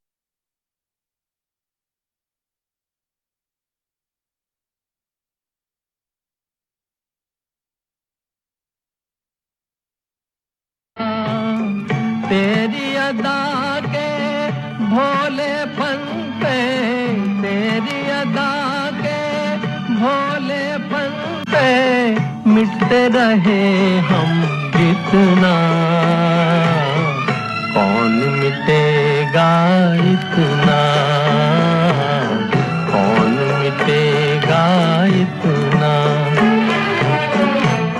तेरी अदा के भोलेपन पे, तेरी अदा के भोलेपन पे मिटते रहे हम जितना, कौन मिटेगा इतना, कौन मिटेगा इतना।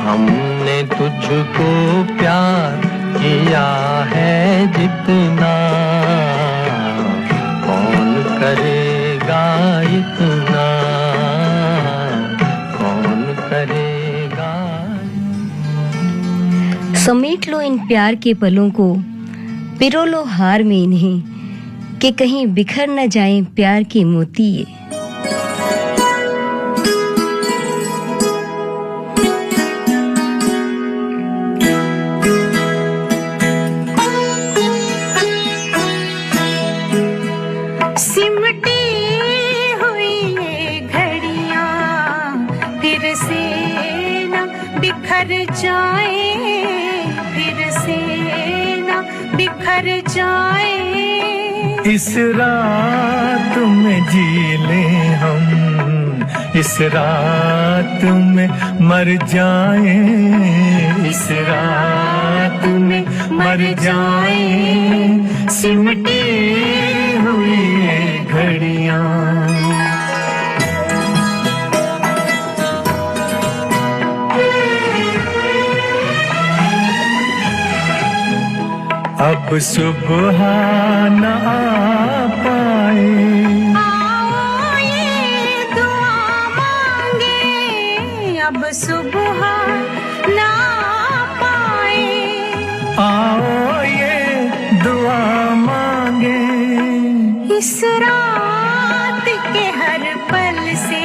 हमने तुझको प्यार किया है जितना, कौन करेगा इतना, कौन करेगा। समेट लो इन प्यार के पलों को, पिरो लो हार में इन्हें, कि कहीं बिखर न जाएं प्यार के मोती ये। सिमटी हुई ये घड़ियां फिर से न बिखर जाए, फिर से न बिखर जाए। इस रात में जी लें हम, इस रात में मर जाएं, इस रात में मर जाएं। सिमटी हुई ये घड़ियां अब सुबह न आ पाए। आओ ये दुआ मांगे अब सुबह ना पाए। आओ ये दुआ मांगे इस रात के हर पल से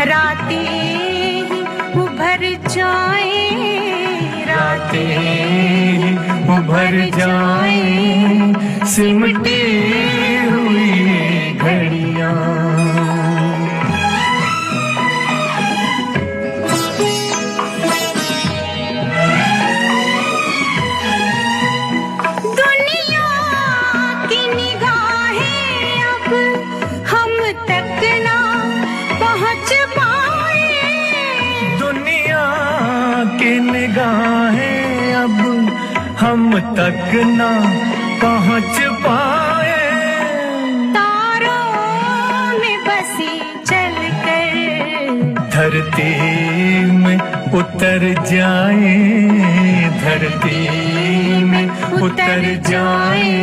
रातें ही उभर जाए। रातें उभर जाए सिमटी हुई घड़ियां। दुनिया की निगाहें अब हम तक ना पहुंच पाए। दुनिया की निगाहें अब हम तक ना पहुंच पाए। तारों में बसी चलकर धरती में उतर जाए। धरती में उतर जाए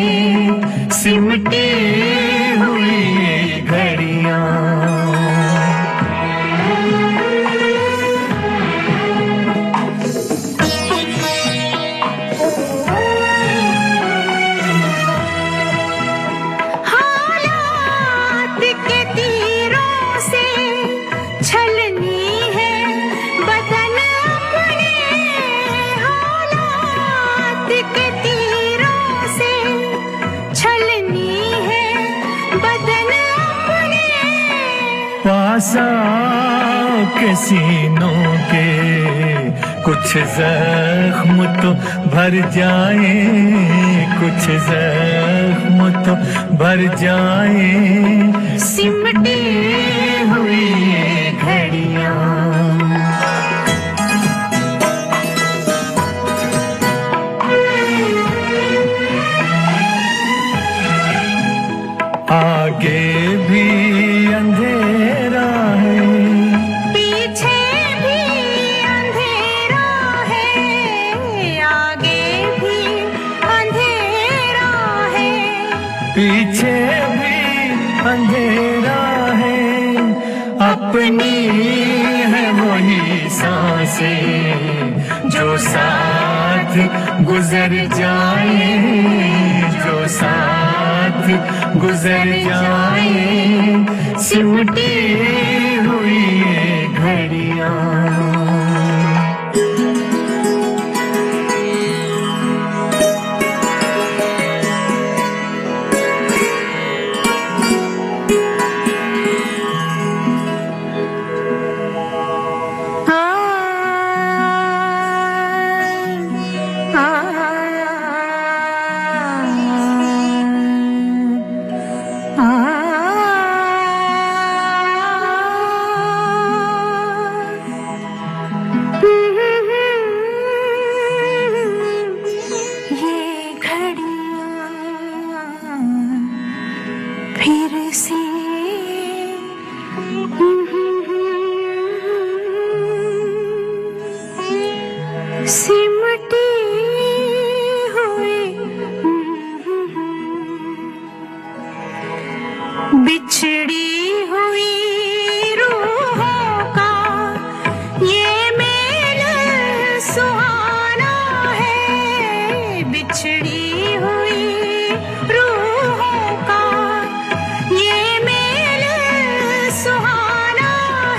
सिमटी हुई घड़ियां। हालात के तीरों से छलनी है बदन अपने। हालात के तीरों से छलनी है बदन अपने। पास आओ के सीनों के कुछ जख्म तो भर जाए। कुछ जख्म तो भर जाए सिमटी हुई घड़ियां। आगे भी अंधेरा है। पीछे भी अंधेरा है। आगे भी अंधेरा है। पीछे भी अंधेरा है। अपनी है वही सांसें जो साथ गुजर जाए। जो साथ गुजर जाए सिमटी हुई घड़ियां। ये घड़ियां फिर से सिमटी हुई बिछड़ी हुई रूहों का ये मेल सुहाना है। बिछड़ी हुई रूहों का ये मेल सुहाना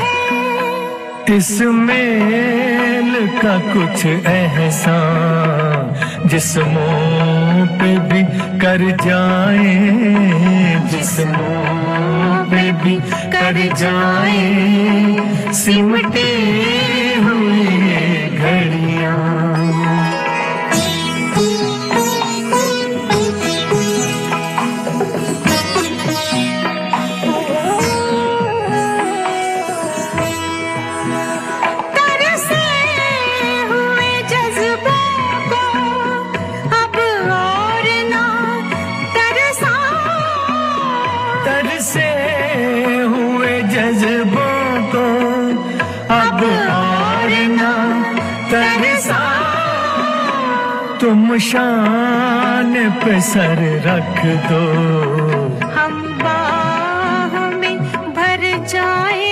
है। इस मेल का कुछ एहसान जिस्मों पे भी कर जाए। जिस्मों पे भी कर जाए सिमटी हुई घड़ियां। तरसे हुए जज्बों को अब और ना तरसा। तरसे हुए जज्बों को अब तुम शान पे सर रख दो, हम बाहों में भर जाए,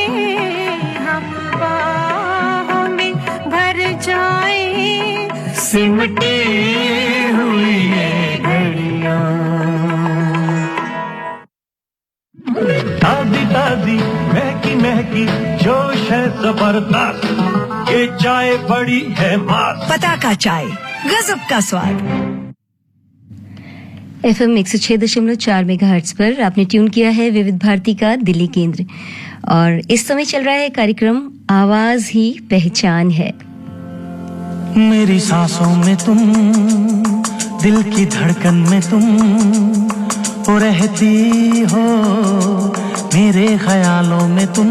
हम बाहों में भर जाए, सिमटी हुई ये घड़ियां। ताजी ताजी महकी महकी जोश है जबरदस्त, ये चाय बड़ी है मस्त। पता का चाय, गजब का स्वाद। FM 106.4 मेगाहर्ट्ज पर आपने ट्यून किया है विविध भारती का दिल्ली केंद्र और इस समय चल रहा है कार्यक्रम आवाज ही पहचान है। मेरी सांसों में तुम, दिल की धड़कन में तुम हो रहती हो, मेरे ख्यालों में तुम,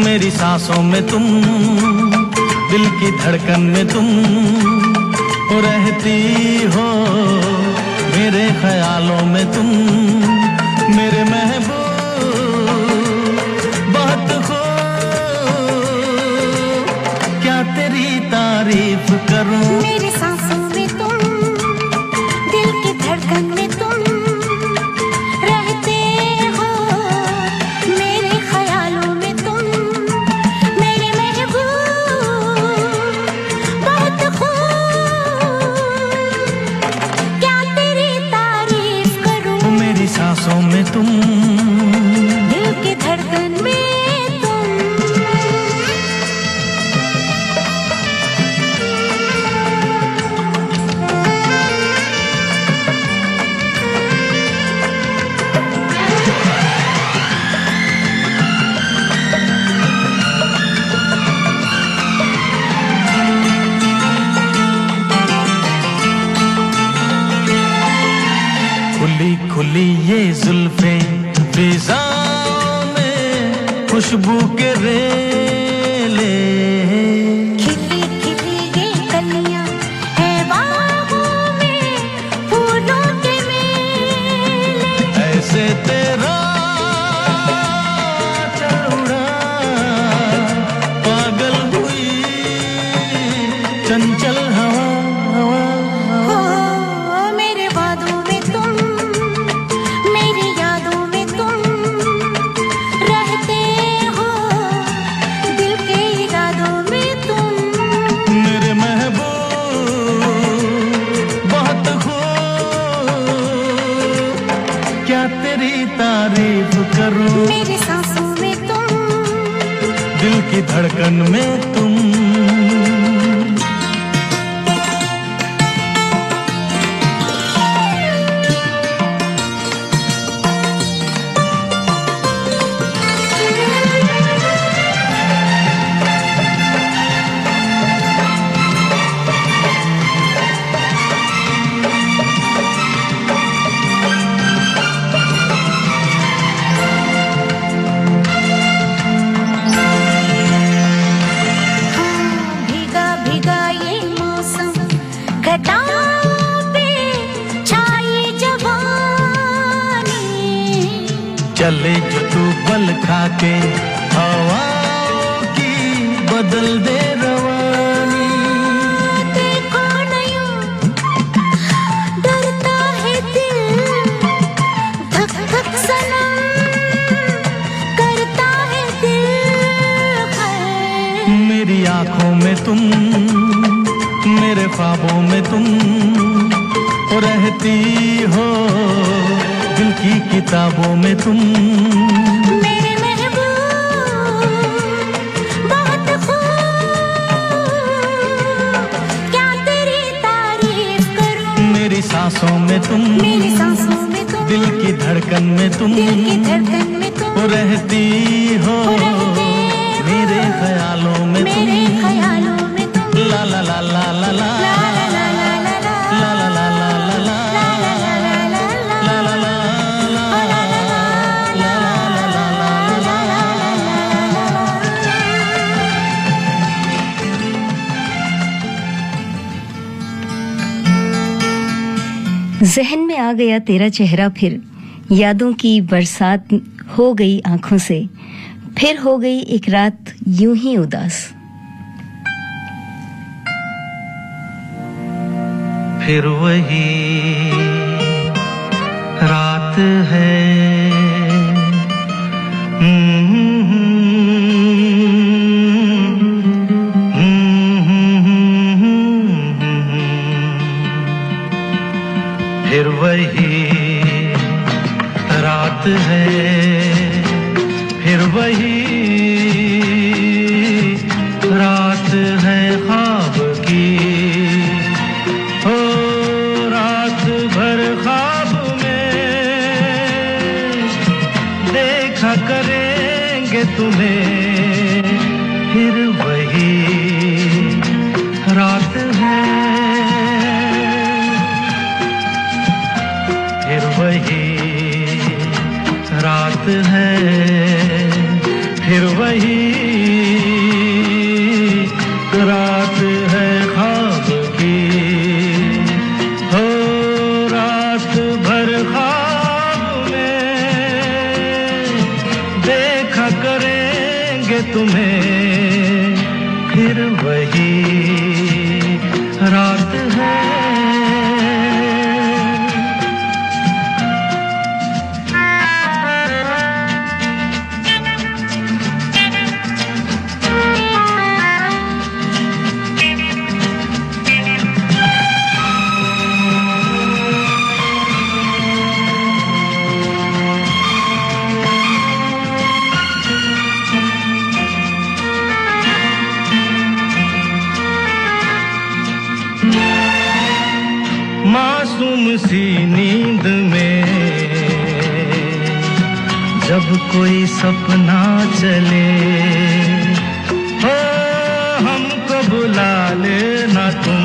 मेरी सांसों में तुम, दिल की धड़कन में तुम हो रहती हो, मेरे ख्यालों में तुम, मेरे महबूब बहुत खूब, क्या तेरी तारीफ करूं। मेरी सांसों में तुम, दिल की धड़कन में तुम रहते हो, मेरे ख्यालों में तुम, मेरे महबूब बहुत खूब, क्या तेरी तारीफ करूं। मेरी सांसों में तुम, दिल की धड़कन में खुली ये जुल्फे फिजाओं में खुशबू के रेले, खिली खिली ये कलियां है बाहों में फूलों के मेले, ऐसे तेरा चढ़ा पागल हुई चंचल हवा, हो मेरे वादों में तुम, मेरी यादों में तुम रहते हो, दिल के इरादों में तुम, मेरे महबूब बहुत खूब, क्या तेरी तारीफ करूं। मेरी सांसों में तुम, दिल की धड़कन में तुम, भीगा भीगा ये मौसम घटाओं पे छाई जवानी, चले जो तू बल खाके हवाओं की बदल दे रवानी। देखो न यूं डरता है दिल, धक धक सनम करता है दिल है। मेरी आंखों में तुम, मेरे ख्वाबों में तुम हो रहती हो, दिल की किताबों में तुम, मेरे महबूब बहुत खूब, क्या तेरी तारीफ करूं। मेरी सांसों में तुम, मेरी सांसों में तुम, दिल की धड़कन में तुम दिल की धड़कन में तुम हो रहती हो, रहते हो, मेरे ख्यालों में तुम, मेरे ख्यालों में तुम, ला ला ला ला ला ला ला ला ला ला ला ला, ला ला ला ला ला ला, ला ला ला ला ला ला, ला ला ला जहन में आ गया तेरा चेहरा, फिर यादों की बरसात हो गई आंखों से, फिर हो गई एक रात यूं ही उदास। फिर वही रात है। फिर वही रात है, फिर वही रात है ख्वाब की। ओ रात भर ख्वाब में देखा करेंगे तुम्हें, फिर वही रात है, फिर वही रात है, फिर वही रात है ख्वाब की। हो रात भर ख्वाब में देखा करेंगे तुम्हें, फिर वही रात है। मासूम सी नींद में जब कोई सपना चले, हो हमको बुला लेना तुम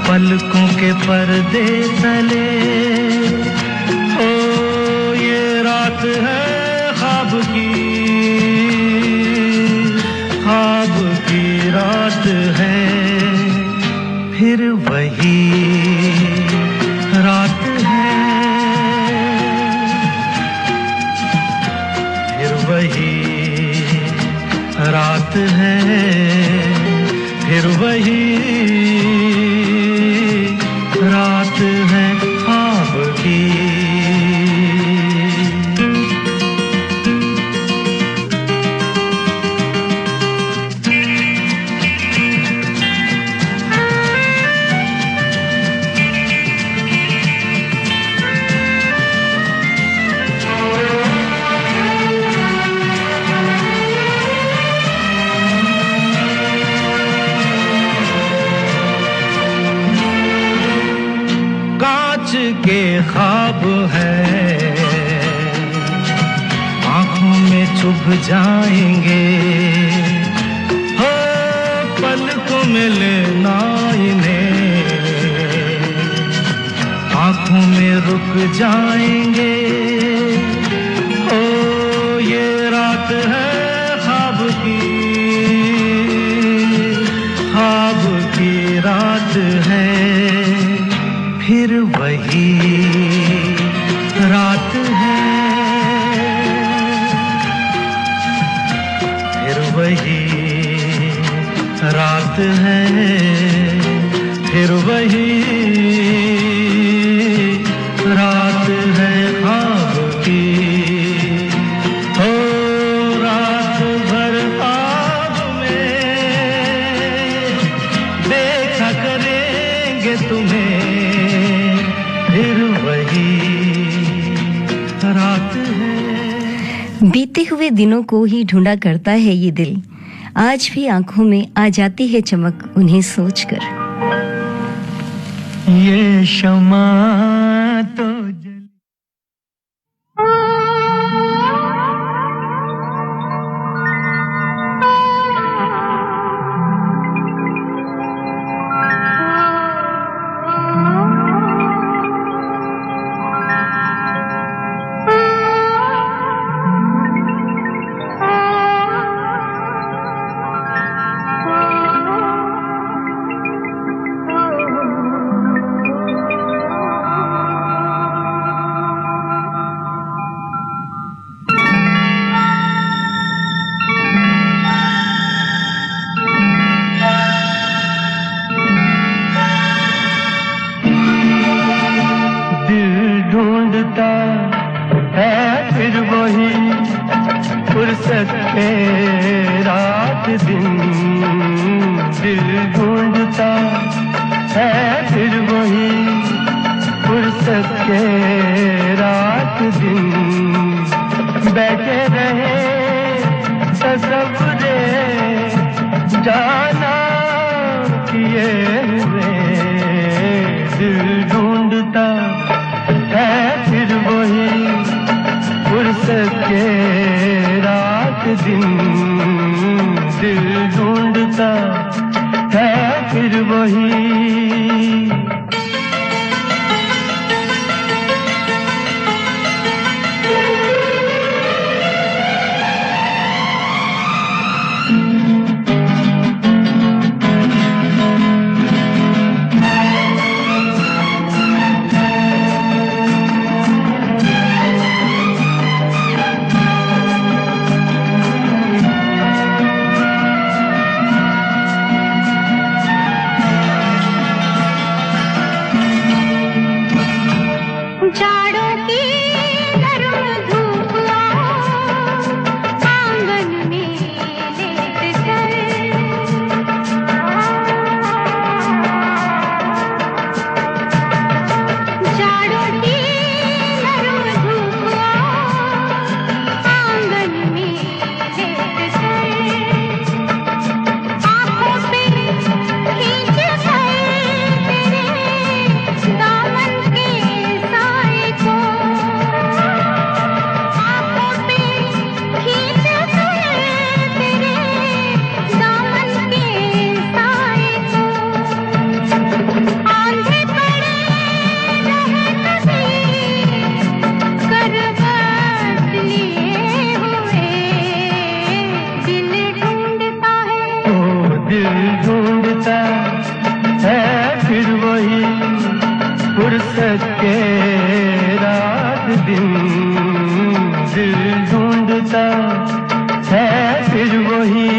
पलकों के पर्दे तले। ओ ये रात है ख्वाब की, ख्वाब की रात है, फिर वही रात है, फिर वही रात है, फिर वही रात है ख्वाब की। के ख्वाब है आँखों में चुभ जाएंगे, हो पलकों में लेना इन्हें, आँखों में रुक जाएंगे। ओ ये रात है ख्वाब की, ख्वाब की रात है, फिर वही रात है, फिर वही रात है, फिर वही रात है ख्वाब की। हो रात भर ख्वाब में देखा करेंगे तुम्हें, फिर वही रात है। बीते हुए दिनों को ही ढूंढा करता है ये दिल, आज भी आंखों में आ जाती है चमक उन्हें सोचकर। ये शमा तो है फिर वही फुर्सत के रात दिन बैठे रहे तसव्वुरे जाना किए हुए दिल ढूंढता है फिर वही फुर्सत के रात दिन दिल ढूंढता है फिर वही फुर्सत के रात दिन दिल ढूंढता है फिर वही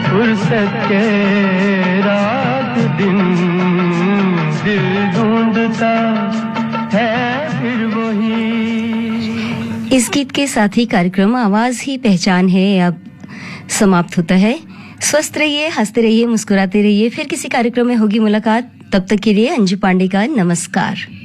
फुर्सत के रात दिन दिल ढूंढता है फिर वही। इस गीत के साथ ही कार्यक्रम आवाज ही पहचान है अब समाप्त होता है। स्वस्थ रहिए, हंसते रहिए, मुस्कुराते रहिए। फिर किसी कार्यक्रम में होगी मुलाकात। तब तक के लिए अंजू पांडे का नमस्कार।